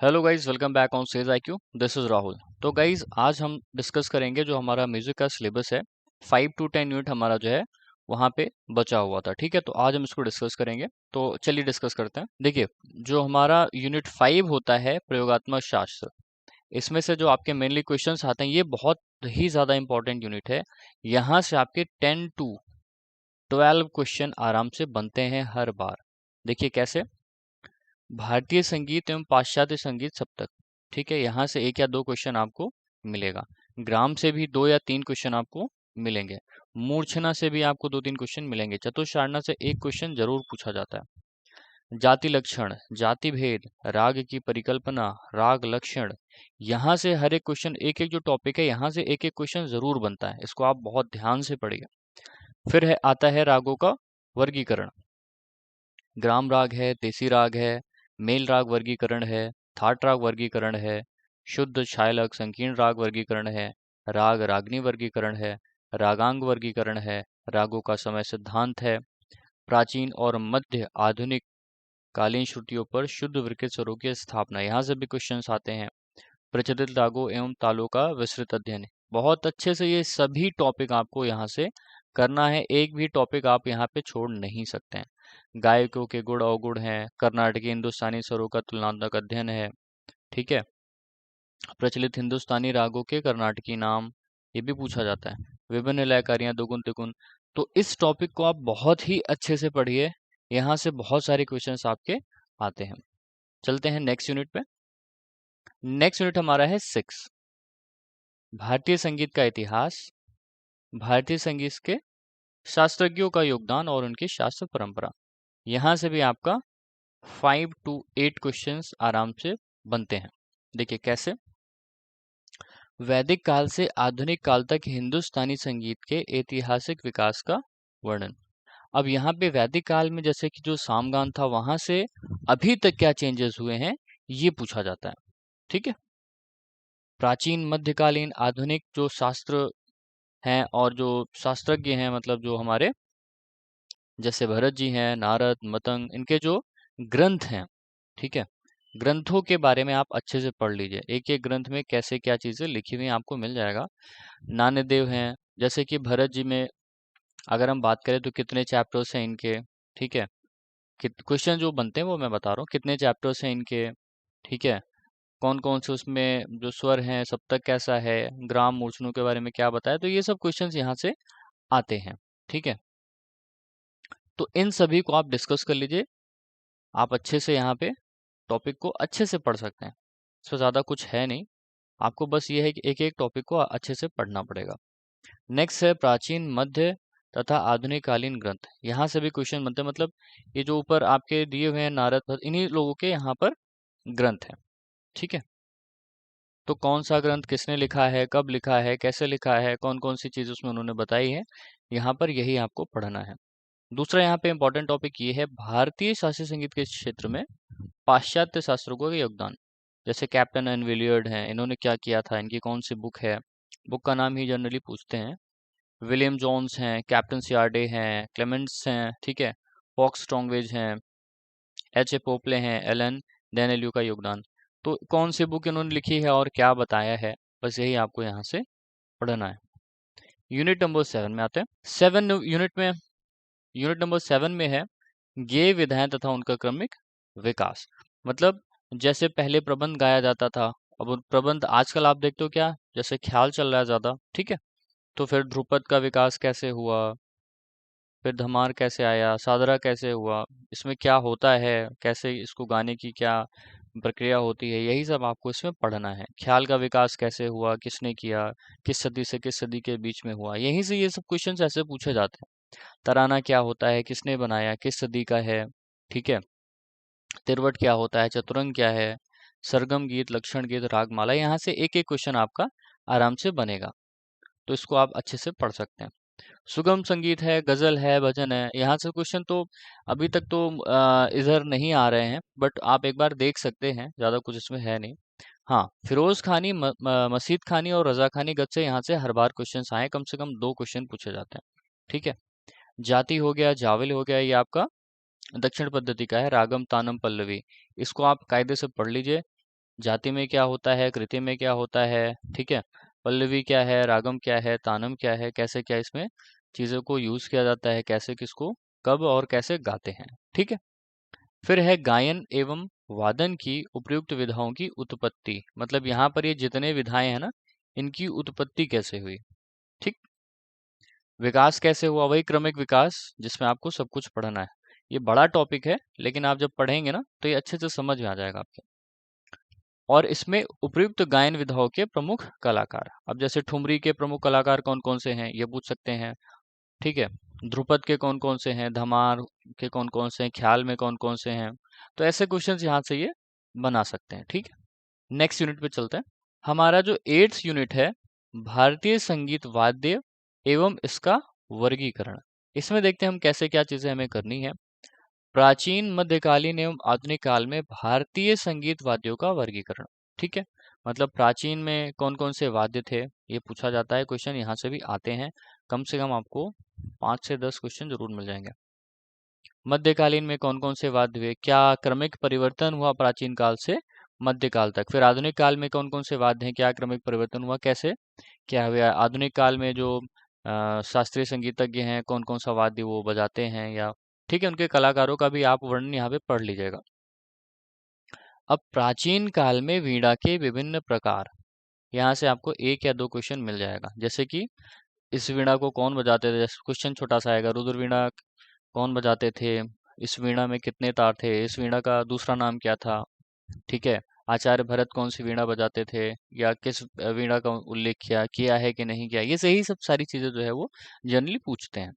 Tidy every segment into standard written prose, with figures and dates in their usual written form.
Hello guys, welcome back on says IQ। This is Rahul. तो guys आज हम discuss करेंगे जो हमारा म्यूजिक का सिलेबस है। 5 to 10 यूनिट हमारा जो है वहाँ पे बचा हुआ था। ठीक है, तो आज हम इसको डिस्कस करेंगे। तो चलिए डिस्कस करते हैं। देखिए, जो हमारा यूनिट 5 होता है प्रयोगात्मक शास्त्र, इसमें से जो आपके मेनली क्वेश्चंस आते हैं ये बहुत ही ज्यादा इंपॉर्टेंट यूनिट है। यहाँ से आपके 10 to 12 क्वेश्चन आराम से बनते हैं हर बार। देखिए कैसे। भारतीय संगीत एवं पाश्चात्य संगीत सप्तक। ठीक है, यहाँ से एक या दो क्वेश्चन आपको मिलेगा। ग्राम से भी 2 या 3 क्वेश्चन आपको मिलेंगे। मूर्छना से भी आपको 2-3 क्वेश्चन मिलेंगे। चतुश्रारणा से एक क्वेश्चन जरूर पूछा जाता है। जाति लक्षण, जाति भेद, राग की परिकल्पना, राग लक्षण, यहाँ से हर एक क्वेश्चन, एक एक जो टॉपिक है यहाँ से एक एक क्वेश्चन जरूर बनता है। इसको आप बहुत ध्यान से पढ़िए। फिर है आता है रागों का वर्गीकरण। ग्राम राग है, देसी राग है, मेल राग वर्गीकरण है, थाट राग वर्गीकरण है, शुद्ध छायलक संकीर्ण राग वर्गीकरण है, राग रागनी वर्गीकरण है, रागांग वर्गीकरण है, रागों का समय सिद्धांत है, प्राचीन और मध्य आधुनिक कालीन श्रुतियों पर शुद्ध विकृत स्वरों की स्थापना, यहाँ से भी क्वेश्चंस आते हैं। प्रचलित रागों एवं तालों का विस्तृत अध्ययन। बहुत अच्छे से ये सभी टॉपिक आपको यहाँ से करना है। एक भी टॉपिक आप यहाँ पे छोड़ नहीं सकते हैं। गायकों के गुण अवगुण हैं, कर्नाटकी हिंदुस्तानी स्वरों का तुलनात्मक अध्ययन है। ठीक है, प्रचलित हिंदुस्तानी रागों के कर्नाटकी नाम, ये भी पूछा जाता है। विभिन्न लयकारियां दुगुन तिगुन। तो इस टॉपिक को आप बहुत ही अच्छे से पढ़िए। यहाँ से बहुत सारे क्वेश्चंस आपके आते हैं। चलते हैं नेक्स्ट यूनिट पे। नेक्स्ट यूनिट हमारा है 6, भारतीय संगीत का इतिहास, भारतीय संगीत के शास्त्रज्ञों का योगदान और उनकी शास्त्र परंपरा। यहाँ से भी आपका 5 to 8 क्वेश्चंस आराम से बनते हैं। देखिए कैसे। वैदिक काल से आधुनिक काल तक हिंदुस्तानी संगीत के ऐतिहासिक विकास का वर्णन। अब यहाँ पे वैदिक काल में जैसे कि जो सामगान था वहां से अभी तक क्या चेंजेस हुए हैं ये पूछा जाता है। ठीक है, प्राचीन मध्यकालीन आधुनिक जो शास्त्र हैं और जो शास्त्रज्ञ हैं, मतलब जो हमारे जैसे भरत जी हैं, नारद, मतंग, इनके जो ग्रंथ हैं। ठीक है, ग्रंथों के बारे में आप अच्छे से पढ़ लीजिए। एक एक ग्रंथ में कैसे क्या चीजें लिखी हुई हैं आपको मिल जाएगा। नान्यदेव हैं, जैसे कि भरत जी में अगर हम बात करें तो कितने चैप्टर्स हैं इनके। ठीक है, क्वेश्चन जो बनते हैं वो मैं बता रहा हूँ, कितने चैप्टर्स हैं इनके। ठीक है, कौन कौन से उसमें जो स्वर हैं, सप्तक कैसा है, ग्राम मूर्छनों के बारे में क्या बताया, तो ये सब क्वेश्चंस यहाँ से आते हैं। ठीक है, तो इन सभी को आप डिस्कस कर लीजिए। आप अच्छे से यहाँ पे टॉपिक को अच्छे से पढ़ सकते हैं। इससे ज़्यादा कुछ है नहीं, आपको बस ये है कि एक एक टॉपिक को अच्छे से पढ़ना पड़ेगा। नेक्स्ट है प्राचीन मध्य तथा आधुनिक कालीन ग्रंथ। यहाँ से भी क्वेश्चन बनते हैं, मतलब ये जो ऊपर आपके दिए हुए हैं नारद भट्ट, इन्हीं लोगों के यहाँ पर ग्रंथ है। ठीक है, तो कौन सा ग्रंथ किसने लिखा है, कब लिखा है, कैसे लिखा है, कौन कौन सी चीज़ उसमें उन्होंने बताई है, यहाँ पर यही आपको पढ़ना है। दूसरा यहाँ पे इंपॉर्टेंट टॉपिक ये है भारतीय शास्त्रीय संगीत के क्षेत्र में पाश्चात्य शास्त्रों का योगदान। जैसे कैप्टन एंड विलियर्ड हैं, इन्होंने क्या किया था, इनकी कौन सी बुक है, बुक का नाम ही जनरली पूछते हैं। विलियम जोन्स हैं, कैप्टन सियार्डे हैं, क्लेमेंट्स हैं, ठीक है, फॉक्स स्ट्रॉन्गवेज हैं, एच ए पोपले हैं, एलन डेनेल्यू का योगदान। तो कौन सी बुक इन्होंने लिखी है और क्या बताया है, बस यही आपको यहाँ से पढ़ना है। यूनिट नंबर 7 में आते हैं। यूनिट नंबर 7 में है गेय विधाएं तथा उनका क्रमिक विकास। मतलब जैसे पहले प्रबंध गाया जाता था, अब वो प्रबंध आजकल आप देखते हो क्या, जैसे ख्याल चल रहा है ज्यादा। ठीक है, तो फिर ध्रुपद का विकास कैसे हुआ, फिर धमार कैसे आया, सादरा कैसे हुआ, इसमें क्या होता है, कैसे इसको गाने की क्या प्रक्रिया होती है, यही सब आपको इसमें पढ़ना है। ख्याल का विकास कैसे हुआ, किसने किया, किस सदी से किस सदी के बीच में हुआ, यहीं से ये सब क्वेश्चंस ऐसे पूछे जाते हैं। तराना क्या होता है, किसने बनाया, किस सदी का है। ठीक है, तिरवट क्या होता है, चतुरंग क्या है, सरगम गीत, लक्षण गीत, रागमाला, यहाँ से एक एक क्वेश्चन आपका आराम से बनेगा। तो इसको आप अच्छे से पढ़ सकते हैं। सुगम संगीत है, गजल है, भजन है, यहाँ से क्वेश्चन तो अभी तक तो इधर नहीं आ रहे हैं, बट आप एक बार देख सकते हैं, ज्यादा कुछ इसमें है नहीं। हाँ, फिरोज खानी, मसीद खानी और रजा खानी गद से यहाँ से हर बार क्वेश्चन आए, कम से कम 2 क्वेश्चन पूछे जाते हैं। ठीक है, जाति हो गया, जाविल हो गया, ये आपका दक्षिण पद्धति का है, रागम तानम पल्लवी, इसको आप कायदे से पढ़ लीजिए। जाति में क्या होता है, कृति में क्या होता है, ठीक है, पल्लवी क्या है, रागम क्या है, तानम क्या है, कैसे क्या इसमें चीजों को यूज किया जाता है, कैसे किसको कब और कैसे गाते हैं, ठीक है। फिर है गायन एवं वादन की उपयुक्त विधाओं की उत्पत्ति, मतलब यहाँ पर ये जितने विधाएं हैं ना, इनकी उत्पत्ति कैसे हुई, ठीक। विकास कैसे हुआ, वही क्रमिक विकास जिसमें आपको सब कुछ पढ़ना है। ये बड़ा टॉपिक है, लेकिन आप जब पढ़ेंगे ना तो ये अच्छे से समझ में आ जाएगा आपके। और इसमें उपयुक्त गायन विधाओं के प्रमुख कलाकार, अब जैसे ठुमरी के प्रमुख कलाकार कौन कौन से हैं ये पूछ सकते हैं, ठीक है। ध्रुपद के कौन कौन से हैं, धमार के कौन कौन से हैं, ख्याल में कौन कौन से हैं। तो ऐसे क्वेश्चंस यहाँ से ये बना सकते हैं, ठीक है। नेक्स्ट यूनिट पे चलते हैं। हमारा जो 8th यूनिट है, भारतीय संगीत वाद्य एवं इसका वर्गीकरण। इसमें देखते हैं हम कैसे क्या चीजें हमें करनी है। प्राचीन, मध्यकालीन एवं आधुनिक काल में भारतीय संगीत वाद्यों का वर्गीकरण, ठीक है। मतलब प्राचीन में कौन कौन से वाद्य थे ये पूछा जाता है, क्वेश्चन यहाँ से भी आते हैं। कम से कम आपको 5 से 10 क्वेश्चन जरूर मिल जाएंगे। मध्यकालीन में कौन कौन से वाद्य हुए, क्या क्रमिक परिवर्तन हुआ प्राचीन काल से मध्यकाल तक। फिर आधुनिक काल में कौन कौन से वाद्य हैं, क्या क्रमिक परिवर्तन हुआ, कैसे क्या हुआ। आधुनिक काल में जो शास्त्रीय संगीतज्ञ हैं कौन कौन सा वाद्य वो बजाते हैं, या ठीक है उनके कलाकारों का भी आप वर्णन यहाँ पे पढ़ लीजिएगा। अब प्राचीन काल में वीणा के विभिन्न प्रकार, यहाँ से आपको 1 या 2 क्वेश्चन मिल जाएगा। जैसे कि इस वीणा को कौन बजाते थे, जैसे क्वेश्चन छोटा सा आएगा, रुद्र वीणा कौन बजाते थे, इस वीणा में कितने तार थे, इस वीणा का दूसरा नाम क्या था, ठीक है। आचार्य भरत कौन सी वीणा बजाते थे, या किस वीणा का उल्लेख किया किया है कि नहीं किया, ये सही सब सारी चीजें जो है वो जनरली पूछते हैं।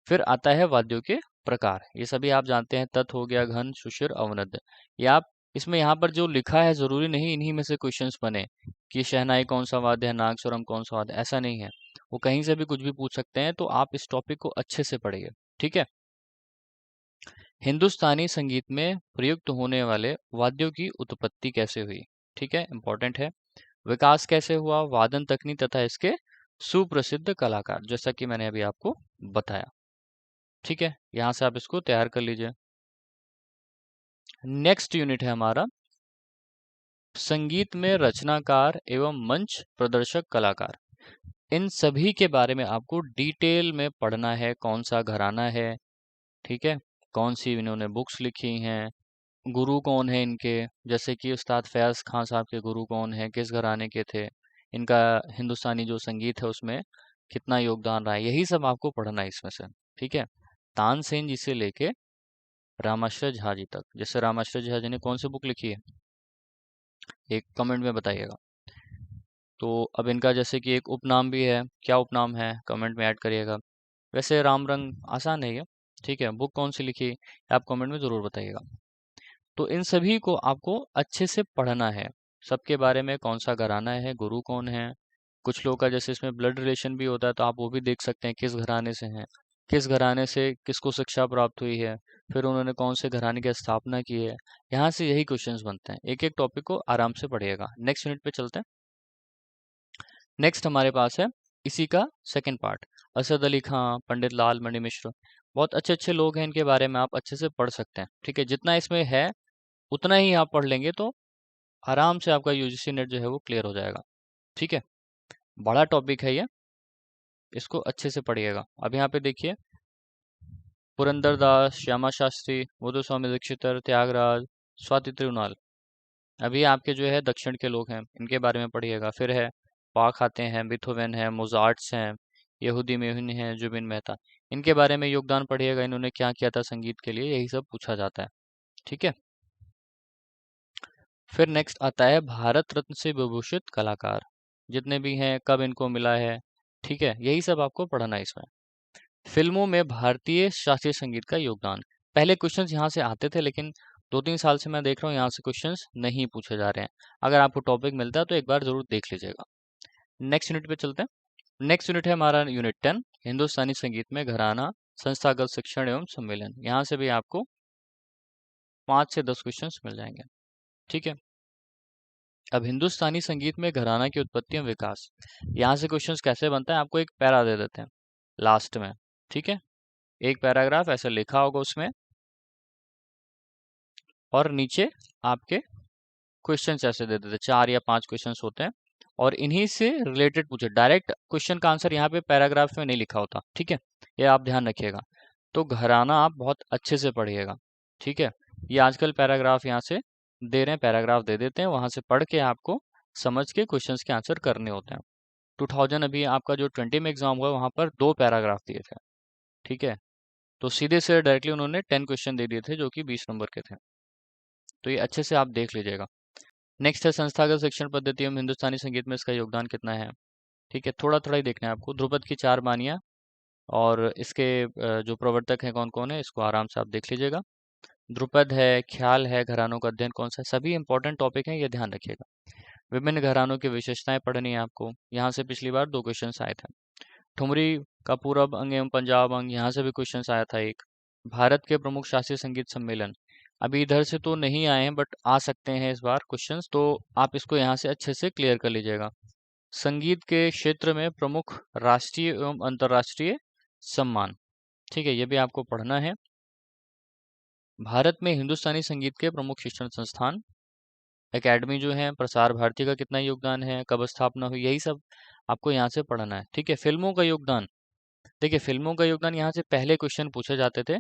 फिर आता है वाद्यों के प्रकार, ये सभी आप जानते हैं, तत् हो गया, घन, सुषिर, अवनद। ये आप इसमें यहाँ पर जो लिखा है जरूरी नहीं इन्हीं में से क्वेश्चंस बने कि शहनाई कौन सा वाद्य है, नागस्वरम कौन सा वाद्य, ऐसा नहीं है। वो कहीं से भी कुछ भी पूछ सकते हैं, तो आप इस टॉपिक को अच्छे से पढ़िए, ठीक है। हिंदुस्तानी संगीत में प्रयुक्त होने वाले वाद्यों की उत्पत्ति कैसे हुई, ठीक है, इंपॉर्टेंट है। विकास कैसे हुआ, वादन तकनीक तथा इसके सुप्रसिद्ध कलाकार, जैसा कि मैंने अभी आपको बताया, ठीक है। यहां से आप इसको तैयार कर लीजिए। नेक्स्ट यूनिट है हमारा संगीत में रचनाकार एवं मंच प्रदर्शक कलाकार। इन सभी के बारे में आपको डिटेल में पढ़ना है, कौन सा घराना है, ठीक है, कौन सी इन्होंने बुक्स लिखी हैं, गुरु कौन है इनके, जैसे कि उस्ताद फैज खान साहब के गुरु कौन है, किस घराने के थे, इनका हिंदुस्तानी जो संगीत है उसमें कितना योगदान रहा है, यही सब आपको पढ़ना है इसमें से, ठीक है। तानसेन जी से लेके रामाश्रय झा जी तक, जैसे रामाश्रय झा जी ने कौन सी बुक लिखी है, एक कमेंट में बताइएगा। तो अब इनका जैसे कि एक उपनाम भी है, क्या उपनाम है कमेंट में ऐड करिएगा। वैसे राम रंग आसान है ये, ठीक है, बुक कौन सी लिखी आप कमेंट में जरूर बताइएगा। तो इन सभी को आपको अच्छे से पढ़ना है, सबके बारे में, कौन सा घराना है, गुरु कौन है। कुछ लोग का जैसे इसमें ब्लड रिलेशन भी होता है, तो आप वो भी देख सकते हैं किस घराने से हैं, किस घराने से किसको शिक्षा प्राप्त हुई है, फिर उन्होंने कौन से घराने की स्थापना की है। यहाँ से यही क्वेश्चंस बनते हैं, एक एक टॉपिक को आराम से पढ़िएगा। नेक्स्ट यूनिट पे चलते हैं। नेक्स्ट हमारे पास है इसी का सेकंड पार्ट, असद अली खां, पंडित लाल मणि मिश्र। बहुत अच्छे अच्छे लोग हैं, इनके बारे में आप अच्छे से पढ़ सकते हैं, ठीक है। जितना इसमें है उतना ही आप पढ़ लेंगे तो आराम से आपका यूजीसी नेट जो है वो क्लियर हो जाएगा, ठीक है। बड़ा टॉपिक है ये, इसको अच्छे से पढ़िएगा। अब यहाँ पे देखिए, पुरंदर दास, श्यामा शास्त्री, मधुस्वामी दीक्षितर, त्यागराज, स्वाति तिरुनाल, अभी आपके जो है दक्षिण के लोग हैं, इनके बारे में पढ़िएगा। फिर है बाख आते हैं, बिथोवेन है, मोजार्ट्स हैं, यहूदी मेहुन है, जुबिन मेहता, इनके बारे में योगदान पढ़िएगा, इन्होंने क्या किया था संगीत के लिए, यही सब पूछा जाता है, ठीक है। फिर नेक्स्ट आता है भारत रत्न से विभूषित कलाकार, जितने भी हैं कब इनको मिला है, ठीक है, यही सब आपको पढ़ना है इसमें। फिल्मों में भारतीय शास्त्रीय संगीत का योगदान, पहले क्वेश्चंस यहाँ से आते थे, लेकिन 2-3 साल से मैं देख रहा हूँ यहाँ से क्वेश्चंस नहीं पूछे जा रहे हैं। अगर आपको टॉपिक मिलता है तो एक बार जरूर देख लीजिएगा। नेक्स्ट यूनिट पे चलते हैं। नेक्स्ट यूनिट है हमारा यूनिट 10, हिंदुस्तानी संगीत में घराना, संस्थागत शिक्षण एवं सम्मेलन। यहाँ से भी आपको 5 से 10 क्वेश्चन मिल जाएंगे, ठीक है। अब हिंदुस्तानी संगीत में घराना की उत्पत्ति एवं विकास, यहाँ से क्वेश्चंस कैसे बनता है, आपको एक पैरा दे देते हैं लास्ट में, ठीक है। एक पैराग्राफ ऐसे लिखा होगा उसमें, और नीचे आपके क्वेश्चंस ऐसे दे देते, 4 या 5 क्वेश्चंस होते हैं और इन्हीं से रिलेटेड पूछे। डायरेक्ट क्वेश्चन का आंसर यहाँ पे पैराग्राफ में नहीं लिखा होता, ठीक है, ये आप ध्यान रखिएगा। तो घराना आप बहुत अच्छे से पढ़िएगा, ठीक है। ये आजकल पैराग्राफ यहाँ से दे रहे हैं, पैराग्राफ दे देते हैं, वहां से पढ़ के आपको समझ के क्वेश्चंस के आंसर करने होते हैं। 2000 अभी आपका जो 20 में एग्जाम हुआ वहां पर 2 पैराग्राफ दिए थे, ठीक है। तो सीधे से डायरेक्टली उन्होंने 10 क्वेश्चन दे दिए थे जो कि 20 नंबर के थे। तो ये अच्छे से आप देख लीजिएगा। नेक्स्ट है संस्थागत शिक्षण पद्धति एवं हिंदुस्तानी संगीत में इसका योगदान कितना है, ठीक है। थोड़ा थोड़ा ही देखना है आपको। ध्रुपद की 4 बानियां और इसके जो प्रवर्तक हैं कौन कौन है, इसको आराम से आप देख लीजिएगा। ध्रुपद है, ख्याल है, घरानों का अध्ययन कौन सा है, सभी इंपॉर्टेंट टॉपिक हैं, ये ध्यान रखिएगा। विभिन्न घरानों की विशेषताएं पढ़नी है आपको, यहाँ से पिछली बार 2 क्वेश्चन आए थे। ठुमरी का पूरब अंग एवं पंजाब अंग, यहाँ से भी क्वेश्चन आया था एक। भारत के प्रमुख शास्त्रीय संगीत सम्मेलन, अभी इधर से तो नहीं आए हैं बट आ सकते हैं इस बार क्वेश्चंस, तो आप इसको यहाँ से अच्छे से क्लियर कर लीजिएगा। संगीत के क्षेत्र में प्रमुख राष्ट्रीय एवं अंतर्राष्ट्रीय सम्मान, ठीक है, ये भी आपको पढ़ना है। भारत में हिंदुस्तानी संगीत के प्रमुख शिक्षण संस्थान, एकेडमी जो है, प्रसार भारती का कितना योगदान है, कब स्थापना हुई, यही सब आपको यहाँ से पढ़ना है, ठीक है। फिल्मों का योगदान, देखिए फिल्मों का योगदान यहाँ से पहले क्वेश्चन पूछे जाते थे,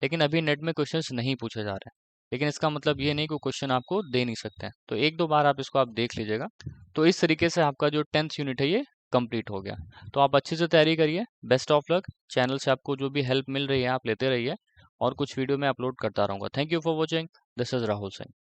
लेकिन अभी नेट में क्वेश्चंस नहीं पूछे जा रहे हैं। लेकिन इसका मतलब ये नहीं कि क्वेश्चन आपको दे नहीं सकते हैं, तो एक दो बार आप इसको आप देख लीजिएगा। तो इस तरीके से आपका जो 10th यूनिट है ये कंप्लीट हो गया। तो आप अच्छे से तैयारी करिए, बेस्ट ऑफ लक। चैनल से आपको जो भी हेल्प मिल रही है आप लेते रहिए और कुछ वीडियो मैं अपलोड करता रहूँगा। Thank you for watching, this is Rahul Singh.